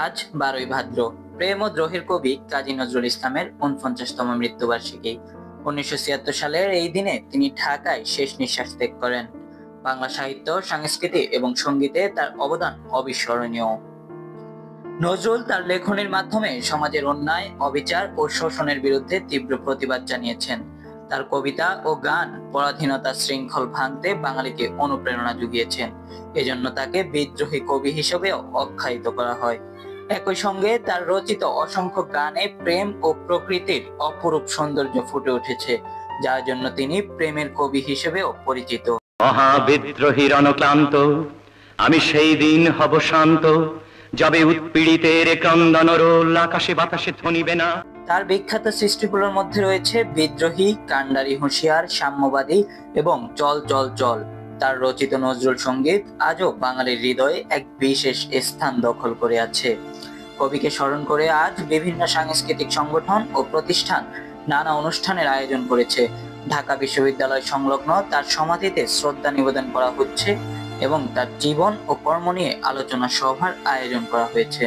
আজ 12ই ভাদ্র, প্রেম ও দ্রোহের কবি কাজী নজরুল ইসলামের ৪৯তম মৃত্যুবার্ষিকী। ১৯৭৬ সালের এই দিনে তিনি ঢাকায় শেষ নিঃশ্বাস ত্যাগ করেন। বাংলা সাহিত্য, সংস্কৃতি এবং সঙ্গীতে তার অবদান অবিস্মরণীয়। নজরুল তার লেখনীর মাধ্যমে সমাজের অন্যায়, অবিচার ও শোষণের বিরুদ্ধে তীব্র প্রতিবাদ জানিয়েছেন। তার কবিতা ও গান পরাধীনতার শৃঙ্খল ভাঙতে বাঙালিকে অনুপ্রেরণা জুগিয়েছেন। এজন্য তাকে বিদ্রোহী কবি হিসেবেও আখ্যায়িত করা হয়। একই সঙ্গে তার রচিত অসংখ্য গানে প্রেম ও প্রকৃতির অপরূপ সৌন্দর্য ফুটে উঠেছে, যার জন্য তিনি প্রেমের কবি হিসেবেও পরিচিত। মহাবিদ্রোহীর অনক্লান্ত আমি সেই দিন হব শান্ত, যাবে উৎপীড়িতের ক্রন্দন রোল আকাশে বাতাসে ধ্বনিবে না। তার বিখ্যাত সৃষ্টিগুলোর মধ্যে রয়েছে বিদ্রোহী, কান্ডারি হুঁশিয়ার, সাম্যবাদী এবং চল চল চল। তার রচিত নজরুল সঙ্গীত আজও বাঙালির হৃদয়ে এক বিশেষ স্থান দখল করে আছে। কবিকে স্মরণ করে আজ বিভিন্ন সাংস্কৃতিক সংগঠন ও প্রতিষ্ঠান নানা অনুষ্ঠানের আয়োজন করেছে। ঢাকা বিশ্ববিদ্যালয় সংলগ্ন তার সমাধিতে শ্রদ্ধা নিবেদন করা হচ্ছে এবং তার জীবন ও কর্ম নিয়ে আলোচনা সভার আয়োজন করা হয়েছে।